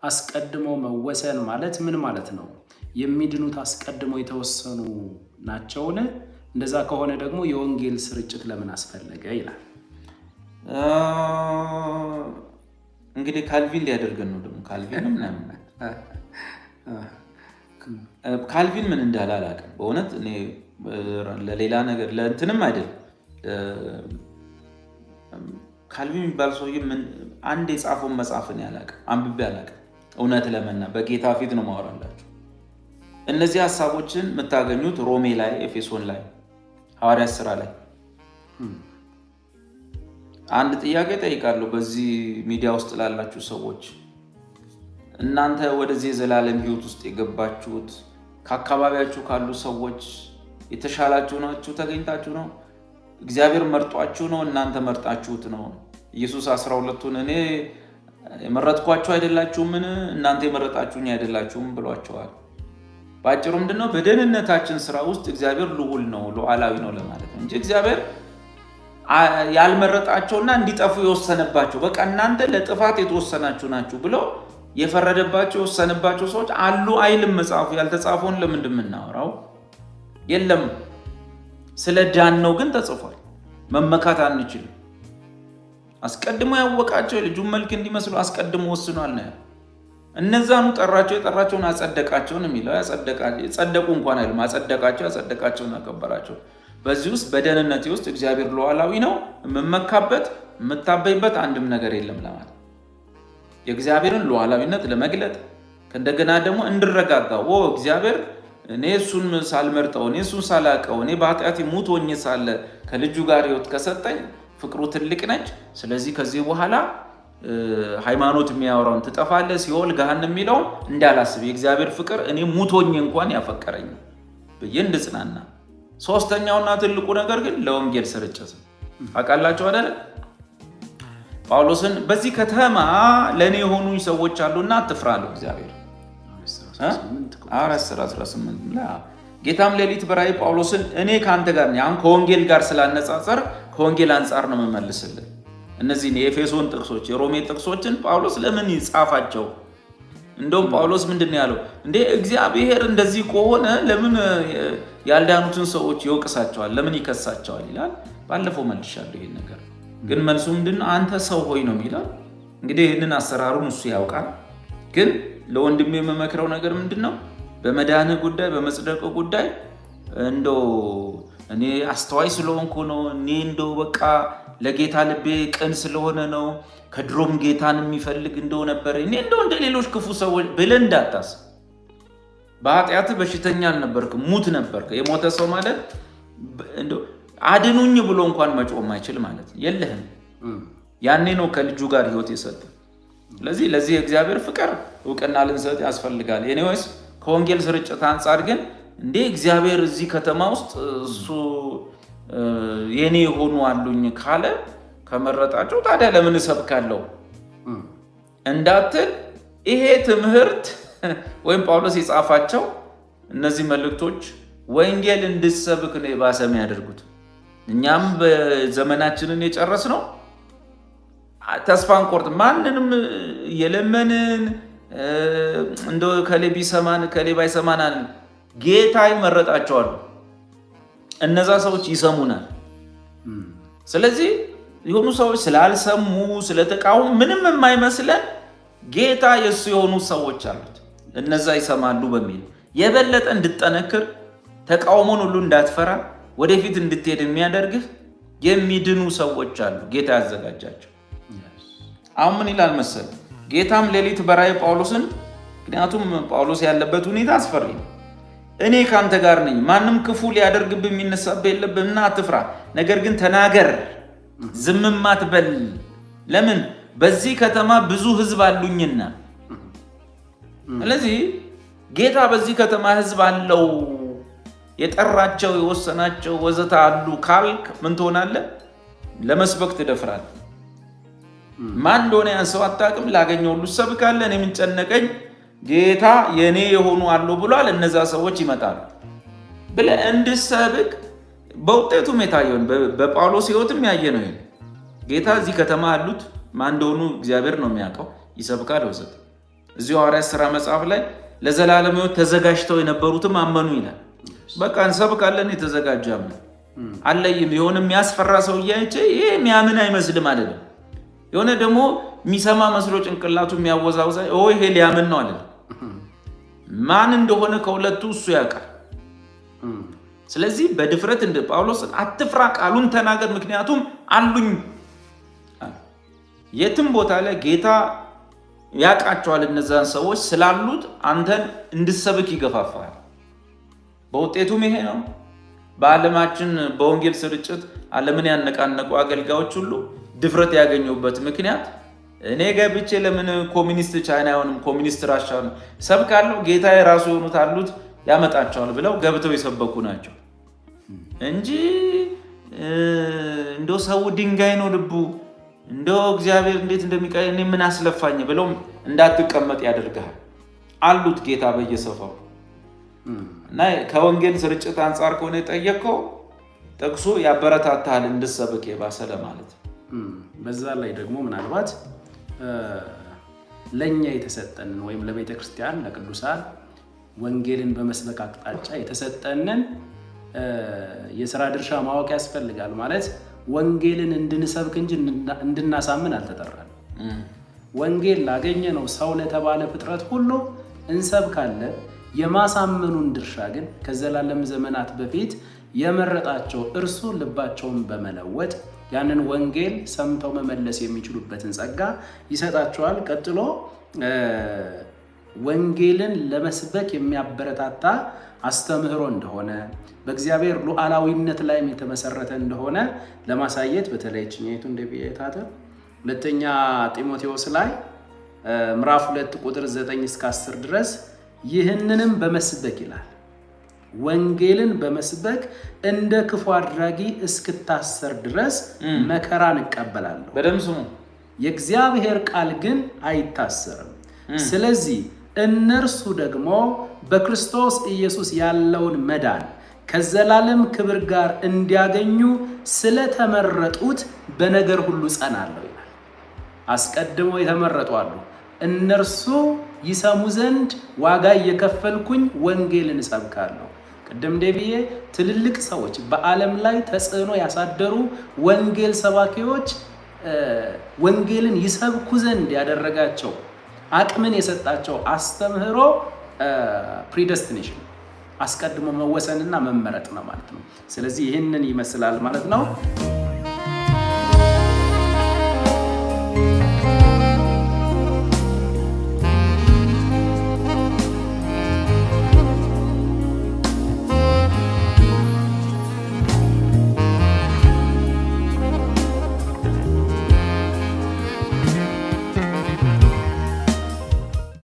አስቀድሞ መወሰን ማለት ምን ማለት ነው? የሚድኑት አስቀድሞ የተወሰኑ ናቸውን? እንደዛ ከሆነ ደግሞ የወንጌል ስርጭት ለምን አስፈለገ ይላል። እንግዲህ ካልቪን ሊያደርገን ነው ደግሞ ካልቪን ምን እንዳለ አላውቅም በእውነት እኔ ለሌላ ነገር ለእንትንም አይደል ካልቪን የሚባል ሰውዬ ምን አንድ የጻፈውን መጽሐፍን ያላውቅም አንብቤ አላውቅም እውነት ለመና በጌታ ፊት ነው ማወራላችሁ። እነዚህ ሐሳቦችን የምታገኙት ሮሜ ላይ፣ ኤፌሶን ላይ፣ ሐዋርያት ሥራ ላይ። አንድ ጥያቄ ጠይቃለሁ በዚህ ሚዲያ ውስጥ ላላችሁ ሰዎች እናንተ ወደዚህ የዘላለም ሕይወት ውስጥ የገባችሁት ከአካባቢያችሁ ካሉ ሰዎች የተሻላችሁ ናችሁ ተገኝታችሁ ነው? እግዚአብሔር መርጧችሁ ነው? እናንተ መርጣችሁት ነው? ኢየሱስ 12ቱን እኔ የመረጥኳችሁ አይደላችሁምን? እናንተ የመረጣችሁኝ አይደላችሁም ብሏቸዋል። ባጭሩ ምንድነው? በደህንነታችን ስራ ውስጥ እግዚአብሔር ልዑል ነው፣ ሉዓላዊ ነው ለማለት ነው እንጂ እግዚአብሔር ያልመረጣቸውና እንዲጠፉ የወሰነባቸው በቃ እናንተ ለጥፋት የተወሰናችሁ ናችሁ ብሎ የፈረደባቸው የወሰነባቸው ሰዎች አሉ አይልም መጽሐፉ። ያልተጻፈውን ለምንድን የምናወራው? የለም ስለ ዳን ነው ግን ተጽፏል። መመካት አንችልም። አስቀድሞ ያወቃቸው የልጁን መልክ እንዲመስሉ አስቀድሞ ወስኗል ነው። እነዛኑ ጠራቸው፣ የጠራቸውን አጸደቃቸውን የሚለው ያጸደቁ እንኳን አይልም። አጸደቃቸው፣ ያጸደቃቸውን አከበራቸው። በዚህ ውስጥ በደህንነቴ ውስጥ እግዚአብሔር ሉዓላዊ ነው፣ የምመካበት የምታበይበት አንድም ነገር የለም ለማለት የእግዚአብሔርን ሉዓላዊነት ለመግለጥ ከእንደገና ደግሞ እንድረጋጋ እግዚአብሔር እኔ እሱን ሳልመርጠው እኔ እሱን ሳላቀው እኔ በኃጢአቴ ሙት ሆኜ ሳለ ከልጁ ጋር ሕይወት ከሰጠኝ ፍቅሩ ትልቅ ነች። ስለዚህ ከዚህ በኋላ ሃይማኖት የሚያወራውን ትጠፋለህ፣ ሲኦል ገሃነም የሚለውን እንዳላስብ የእግዚአብሔር ፍቅር እኔ ሙት ሆኜ እንኳን ያፈቀረኝ ብዬ እንድጽናና። ሶስተኛውና ትልቁ ነገር ግን ለወንጌል ስርጭት አቃላችሁ አይደል? ጳውሎስን በዚህ ከተማ ለኔ የሆኑ ሰዎች አሉና አትፍራ አለው እግዚአብሔር። 4:18 ጌታም ሌሊት በራእይ ጳውሎስን እኔ ካንተ ጋር ነኝ። አሁን ከወንጌል ጋር ስላነጻጸር ከወንጌል አንጻር ነው የምመልስልህ። እነዚህ የኤፌሶን ጥቅሶች የሮሜ ጥቅሶችን ጳውሎስ ለምን ይጻፋቸው? እንደውም ጳውሎስ ምንድነው ያለው? እንዴ እግዚአብሔር እንደዚህ ከሆነ ለምን ያልዳኑትን ሰዎች ይወቅሳቸዋል? ለምን ይከሳቸዋል ይላል። ባለፈው መልሻለሁ ይሄን ነገር ግን መልሱ ምንድነው? አንተ ሰው ሆይ ነው የሚለው። እንግዲህ ይህንን አሰራሩን እሱ ያውቃል። ግን ለወንድሜ የምመክረው ነገር ምንድነው? በመዳንህ ጉዳይ በመጽደቅ ጉዳይ እንደው እኔ አስተዋይ ስለሆንኩ ነው፣ እኔ እንደው በቃ ለጌታ ልቤ ቅን ስለሆነ ነው፣ ከድሮም ጌታን የሚፈልግ እንደው ነበር እኔ እንደው እንደ ሌሎች ክፉ ሰዎች ብለህ እንዳታስብ። በኃጢአት በሽተኛ አልነበርክም፣ ሙት ነበርክ። የሞተ ሰው ማለት እንደው አድኑኝ ብሎ እንኳን መጮም አይችል ማለት የለህም። ያኔ ነው ከልጁ ጋር ሕይወት የሰጠ። ስለዚህ ለዚህ የእግዚአብሔር ፍቅር እውቅና ልንሰጥ ያስፈልጋል። ኤኒዌይስ ከወንጌል ስርጭት አንጻር ግን እንዴ እግዚአብሔር እዚህ ከተማ ውስጥ እሱ የኔ የሆኑ አሉኝ ካለ ከመረጣቸው ታዲያ ለምን እሰብካለሁ እንዳትል፣ ይሄ ትምህርት ወይም ጳውሎስ የጻፋቸው እነዚህ መልእክቶች ወንጌል እንድሰብክ ነው የባሰም ያደርጉት። እኛም በዘመናችንን የጨረስነው ተስፋ እንቆርጥ ማንንም የለመንን እንደው ከሌ ቢሰማን ከሌ ባይሰማን ጌታ ይመረጣቸዋል። እነዛ ሰዎች ይሰሙናል። ስለዚህ የሆኑ ሰዎች ስላልሰሙ ስለተቃወሙ ምንም የማይመስለን ጌታ የሱ የሆኑ ሰዎች አሉት። እነዛ ይሰማሉ በሚል የበለጠ እንድጠነክር ተቃውሞን ሁሉ እንዳትፈራ ወደፊት እንድትሄድ የሚያደርግህ የሚድኑ ሰዎች አሉ ጌታ ያዘጋጃቸው። አሁን ምን ይላል መሰል? ጌታም ሌሊት በራእይ ጳውሎስን፣ ምክንያቱም ጳውሎስ ያለበት ሁኔታ አስፈሪ ነው። እኔ ካንተ ጋር ነኝ፣ ማንም ክፉ ሊያደርግብህ የሚነሳብህ የለብህምና አትፍራ፣ ነገር ግን ተናገር፣ ዝምም አትበል። ለምን? በዚህ ከተማ ብዙ ሕዝብ አሉኝና። ስለዚህ ጌታ በዚህ ከተማ ሕዝብ አለው፣ የጠራቸው የወሰናቸው ወዘተ አሉ ካልክ ምን ትሆናለህ? ለመስበክ ትደፍራለህ። ማን እንደሆነ ያን ሰው አታውቅም። ላገኘው ሁሉ ሰብካለህ። እኔ ምን ጨነቀኝ፣ ጌታ የኔ የሆኑ አሉ ብሏል፣ እነዛ ሰዎች ይመጣሉ ብለህ እንድሰብክ በውጤቱም የታየውን በጳውሎስ ሕይወትም ያየ ነው። ጌታ እዚህ ከተማ አሉት ማን እንደሆኑ እግዚአብሔር ነው የሚያውቀው። ይሰብካል ወዘተ። እዚሁ ሐዋርያት ሥራ መጽሐፍ ላይ ለዘላለም ሕይወት ተዘጋጅተው የነበሩትም አመኑ ይላል። በቃ እንሰብካለን፣ የተዘጋጀ አመኑ። አለይም የሆነ የሚያስፈራ ሰው እያየች ይሄ የሚያምን አይመስልም አይደለም። የሆነ ደግሞ የሚሰማ መስሎ ጭንቅላቱ የሚያወዛውዛ ይሄ ሊያምን ነው አይደለም። ማን እንደሆነ ከሁለቱ እሱ ያውቃል። ስለዚህ በድፍረት እንደ ጳውሎስ አትፍራ፣ ቃሉን ተናገር፣ ምክንያቱም አሉኝ። የትም ቦታ ላይ ጌታ ያውቃቸዋል። እነዛን ሰዎች ስላሉት አንተን እንድሰብክ ይገፋፋል። በውጤቱም ይሄ ነው። በዓለማችን በወንጌል ስርጭት ዓለምን ያነቃነቁ አገልጋዮች ሁሉ ድፍረት ያገኙበት ምክንያት እኔ ገብቼ ለምን ኮሚኒስት ቻይና አይሆንም ኮሚኒስት ራሻ ነው ሰብካለሁ፣ ጌታ የራሱ የሆኑት አሉት ያመጣቸዋል ብለው ገብተው የሰበኩ ናቸው እንጂ እንደው ሰው ድንጋይ ነው ልቡ እንደው እግዚአብሔር እንዴት እንደሚቀር እኔ ምን አስለፋኝ ብለው እንዳትቀመጥ ያደርጋል። አሉት ጌታ በየሰፈሩ እና ከወንጌል ስርጭት አንጻር ከሆነ የጠየቀው ጥቅሱ ያበረታታል እንድሰብክ የባሰለ ማለት ነው። በዛ ላይ ደግሞ ምናልባት ለኛ የተሰጠንን ወይም ለቤተ ክርስቲያን ለቅዱሳን ወንጌልን በመስበክ አቅጣጫ የተሰጠንን የሥራ ድርሻ ማወቅ ያስፈልጋል። ማለት ወንጌልን እንድንሰብክ እንጂ እንድናሳምን አልተጠራንም። ወንጌል ላገኘነው ሰው ለተባለ ፍጥረት ሁሉ እንሰብካለን። የማሳመኑን ድርሻ ግን ከዘላለም ዘመናት በፊት የመረጣቸው እርሱ ልባቸውን በመለወጥ ያንን ወንጌል ሰምተው መመለስ የሚችሉበትን ጸጋ ይሰጣቸዋል። ቀጥሎ ወንጌልን ለመስበክ የሚያበረታታ አስተምህሮ እንደሆነ በእግዚአብሔር ሉዓላዊነት ላይም የተመሰረተ እንደሆነ ለማሳየት በተለይ ጭኝቱ እንደቢያታተ ሁለተኛ ጢሞቴዎስ ላይ ምዕራፍ 2 ቁጥር 9 እስከ 10 ድረስ ይህንንም በመስበክ ይላል ወንጌልን በመስበክ እንደ ክፉ አድራጊ እስክታሰር ድረስ መከራን እቀበላለሁ። በደም ስሙ። የእግዚአብሔር ቃል ግን አይታሰርም። ስለዚህ እነርሱ ደግሞ በክርስቶስ ኢየሱስ ያለውን መዳን ከዘላለም ክብር ጋር እንዲያገኙ ስለተመረጡት በነገር ሁሉ ጸናለሁ ይላል። አስቀድመው የተመረጡ አሉ። እነርሱ ይሰሙ ዘንድ ዋጋ እየከፈልኩኝ ወንጌልን እሰብካለሁ። ቅድም ደብዬ ትልልቅ ሰዎች በዓለም ላይ ተጽዕኖ ያሳደሩ ወንጌል ሰባኪዎች ወንጌልን ይሰብኩ ዘንድ ያደረጋቸው አቅምን የሰጣቸው አስተምህሮ ፕሪደስቲኔሽን አስቀድሞ መወሰንና መመረጥ ነው ማለት ነው። ስለዚህ ይህንን ይመስላል ማለት ነው።